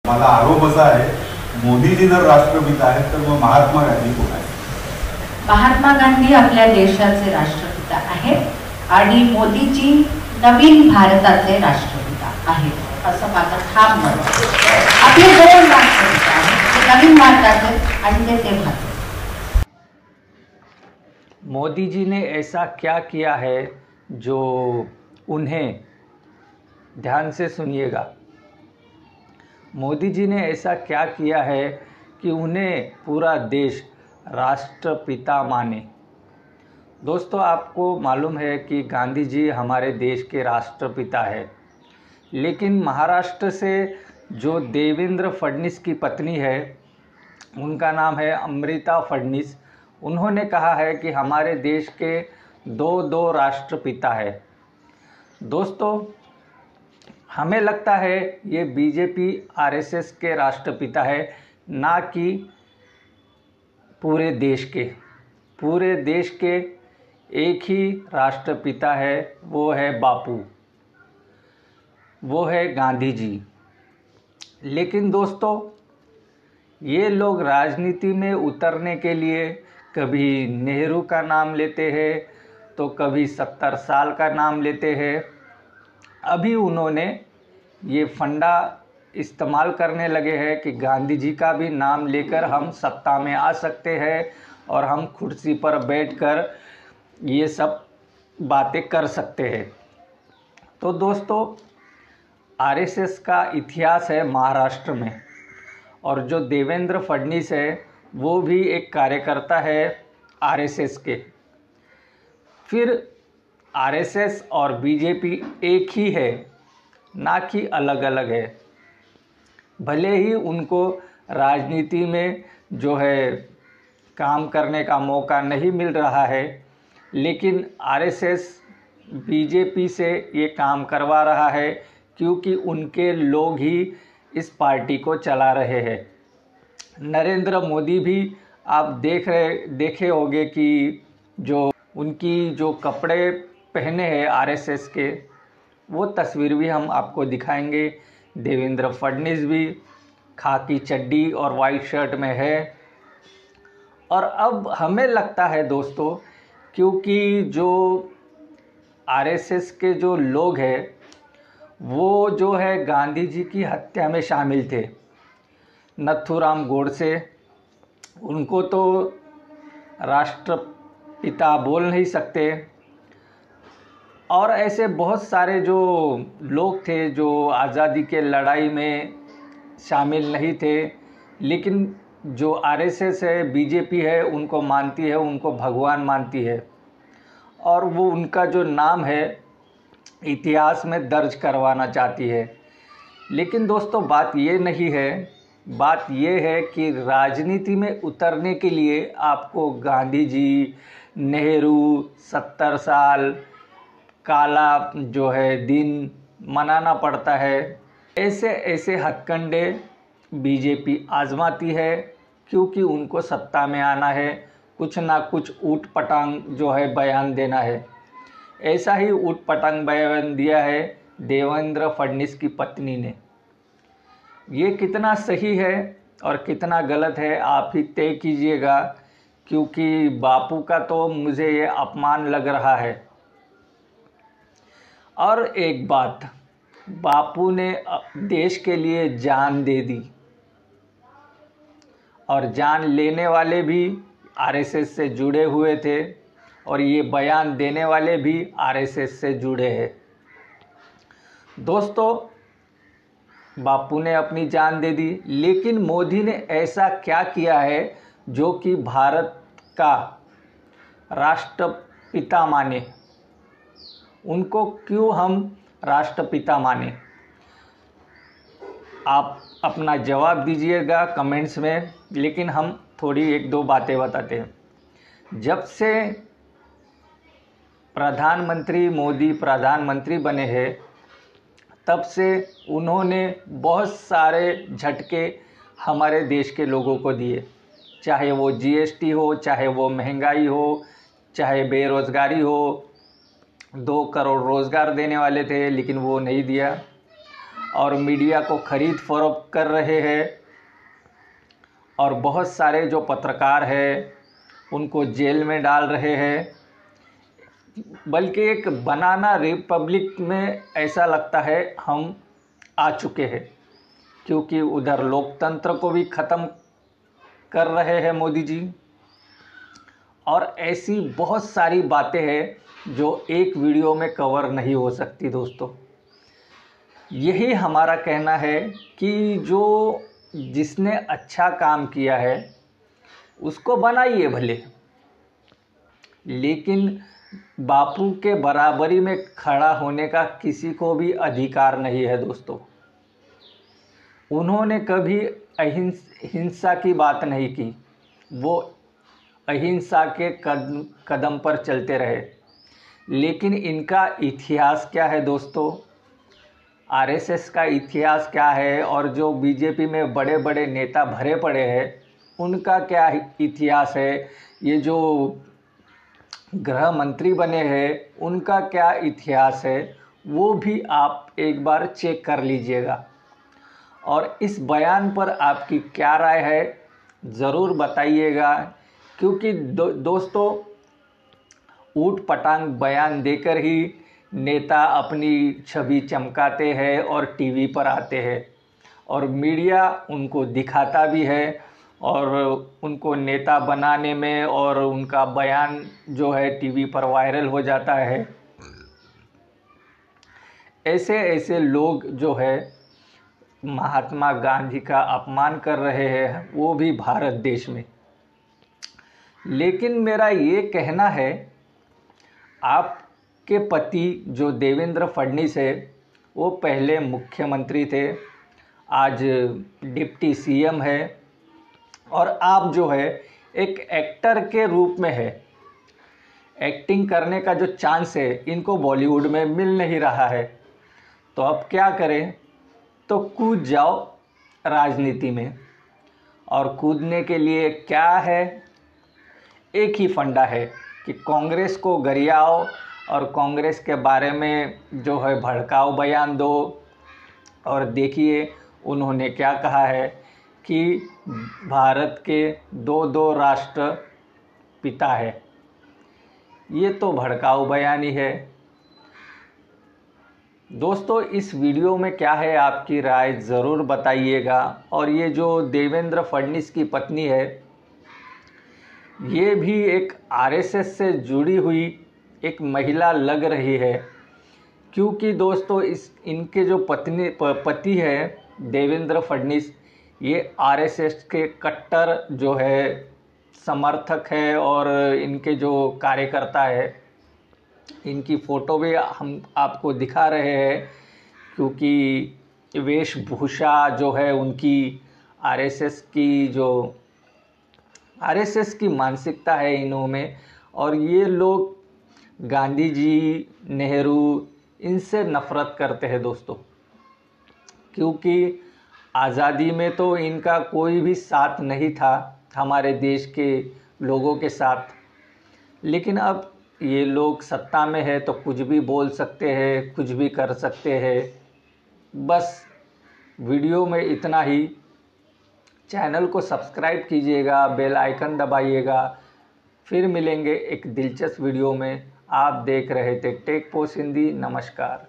माझा आरोप असा आहे, मोदीजी जर राष्ट्रपिता आहेत तर मग महात्मा गांधी कोण आहेत? महात्मा गांधी आपल्या देशाचे राष्ट्रपिता आहेत आणि मोदीजी नवीन भारताचे राष्ट्रपिता आहेत असं माझं ठाम मत आहे. आपले दोन राष्ट्रपिता आहेत, ते नवीन भारताचे आणि ते भारताचे. मोदी जी ने ऐसा क्या किया है जो उन्हें, ध्यान से सुनिएगा, मोदी जी ने ऐसा क्या किया है कि उन्हें पूरा देश राष्ट्रपिता माने। दोस्तों, आपको मालूम है कि गांधी जी हमारे देश के राष्ट्रपिता है, लेकिन महाराष्ट्र से जो देवेंद्र फडणवीस की पत्नी है, उनका नाम है अमृता फडणवीस, उन्होंने कहा है कि हमारे देश के दो राष्ट्रपिता है। दोस्तों, हमें लगता है ये बीजेपी आरएसएस के राष्ट्रपिता है, ना कि पूरे देश के। पूरे देश के एक ही राष्ट्रपिता है, वो है बापू, वो है गांधी जी। लेकिन दोस्तों, ये लोग राजनीति में उतरने के लिए कभी नेहरू का नाम लेते हैं तो कभी 70 साल का नाम लेते हैं। अभी उन्होंने ये फंडा इस्तेमाल करने लगे हैं कि गांधी जी का भी नाम लेकर हम सत्ता में आ सकते हैं और हम कुर्सी पर बैठकर ये सब बातें कर सकते हैं। तो दोस्तों, आरएसएस का इतिहास है महाराष्ट्र में, और जो देवेंद्र फडणवीस है वो भी एक कार्यकर्ता है आरएसएस के। फिर आरएसएस और बीजेपी एक ही है, ना कि अलग अलग है। भले ही उनको राजनीति में जो है काम करने का मौका नहीं मिल रहा है, लेकिन आरएसएस बीजेपी से ये काम करवा रहा है क्योंकि उनके लोग ही इस पार्टी को चला रहे हैं। नरेंद्र मोदी भी आप देखे होंगे कि जो उनकी जो कपड़े पहने हैं आरएसएस के, वो तस्वीर भी हम आपको दिखाएंगे। देवेंद्र फडणवीस भी खाकी चड्डी और वाइट शर्ट में है। और अब हमें लगता है दोस्तों, क्योंकि जो आरएसएस के जो लोग हैं वो जो है गांधी जी की हत्या में शामिल थे। नथुराम गोडसे, उनको तो राष्ट्रपिता बोल नहीं सकते, और ऐसे बहुत सारे जो लोग थे जो आज़ादी के लड़ाई में शामिल नहीं थे, लेकिन जो आरएसएस है, बीजेपी है, उनको मानती है, उनको भगवान मानती है, और वो उनका जो नाम है इतिहास में दर्ज करवाना चाहती है। लेकिन दोस्तों, बात ये नहीं है, बात ये है कि राजनीति में उतरने के लिए आपको गांधी जी, नेहरू, 70 साल काला जो है दिन मनाना पड़ता है। ऐसे हथकंडे बीजेपी आजमाती है क्योंकि उनको सत्ता में आना है, कुछ ना कुछ ऊट पटांग जो है बयान देना है। ऐसा ही ऊट पटांग बयान दिया है देवेंद्र फडणवीस की पत्नी ने। ये कितना सही है और कितना गलत है आप ही तय कीजिएगा, क्योंकि बापू का तो मुझे ये अपमान लग रहा है। और एक बात, बापू ने देश के लिए जान दे दी, और जान लेने वाले भी आरएसएस से जुड़े हुए थे, और ये बयान देने वाले भी आरएसएस से जुड़े हैं। दोस्तों, बापू ने अपनी जान दे दी, लेकिन मोदी ने ऐसा क्या किया है जो कि भारत का राष्ट्रपिता माने? उनको क्यों हम राष्ट्रपिता माने? आप अपना जवाब दीजिएगा कमेंट्स में, लेकिन हम थोड़ी एक दो बातें बताते हैं। जब से प्रधानमंत्री मोदी प्रधानमंत्री बने हैं, तब से उन्होंने बहुत सारे झटके हमारे देश के लोगों को दिए, चाहे वो जीएसटी हो, चाहे वो महंगाई हो, चाहे बेरोज़गारी हो। 2 करोड़ रोज़गार देने वाले थे, लेकिन वो नहीं दिया। और मीडिया को खरीद फरोख्त कर रहे हैं और बहुत सारे जो पत्रकार हैं उनको जेल में डाल रहे हैं। बल्कि एक बनाना रिपब्लिक में ऐसा लगता है हम आ चुके हैं, क्योंकि उधर लोकतंत्र को भी ख़त्म कर रहे हैं मोदी जी। और ऐसी बहुत सारी बातें हैं जो एक वीडियो में कवर नहीं हो सकती दोस्तों। यही हमारा कहना है कि जो जिसने अच्छा काम किया है उसको बनाइए भले, लेकिन बापू के बराबरी में खड़ा होने का किसी को भी अधिकार नहीं है दोस्तों। उन्होंने कभी हिंसा की बात नहीं की, वो अहिंसा के कदम पर चलते रहे। लेकिन इनका इतिहास क्या है दोस्तों, आरएसएस का इतिहास क्या है, और जो बीजेपी में बड़े बड़े नेता भरे पड़े हैं उनका क्या इतिहास है, ये जो गृह मंत्री बने हैं उनका क्या इतिहास है, वो भी आप एक बार चेक कर लीजिएगा। और इस बयान पर आपकी क्या राय है ज़रूर बताइएगा, क्योंकि दोस्तों ऊट पटांग बयान देकर ही नेता अपनी छवि चमकाते हैं और टीवी पर आते हैं और मीडिया उनको दिखाता भी है और उनको नेता बनाने में, और उनका बयान जो है टीवी पर वायरल हो जाता है। ऐसे ऐसे लोग जो है महात्मा गांधी का अपमान कर रहे हैं, वो भी भारत देश में। लेकिन मेरा ये कहना है, आपके पति जो देवेंद्र फडणवीस है वो पहले मुख्यमंत्री थे, आज डिप्टी सीएम है, और आप जो है एक एक्टर के रूप में है। एक्टिंग करने का जो चांस है इनको बॉलीवुड में मिल नहीं रहा है, तो अब क्या करें, तो कूद जाओ राजनीति में। और कूदने के लिए क्या है, एक ही फंडा है कि कांग्रेस को गरियाओ और कांग्रेस के बारे में जो है भड़काऊ बयान दो। और देखिए उन्होंने क्या कहा है कि भारत के दो राष्ट्र पिता है। ये तो भड़काऊ बयान ही है। दोस्तों इस वीडियो में क्या है आपकी राय ज़रूर बताइएगा। और ये जो देवेंद्र फडणवीस की पत्नी है, ये भी एक आरएसएस से जुड़ी हुई एक महिला लग रही है, क्योंकि दोस्तों इनके जो पति है देवेंद्र फडणवीस, ये आरएसएस के कट्टर जो है समर्थक है और इनके जो कार्यकर्ता है, इनकी फ़ोटो भी हम आपको दिखा रहे हैं, क्योंकि वेशभूषा जो है उनकी आरएसएस की मानसिकता है इन्हों में। और ये लोग गांधी जी, नेहरू, इनसे नफ़रत करते हैं दोस्तों, क्योंकि आज़ादी में तो इनका कोई भी साथ नहीं था हमारे देश के लोगों के साथ। लेकिन अब ये लोग सत्ता में है तो कुछ भी बोल सकते हैं, कुछ भी कर सकते हैं। बस वीडियो में इतना ही। चैनल को सब्सक्राइब कीजिएगा, बेल आइकन दबाइएगा। फिर मिलेंगे एक दिलचस्प वीडियो में। आप देख रहे थे टेक पोस्ट हिंदी। नमस्कार।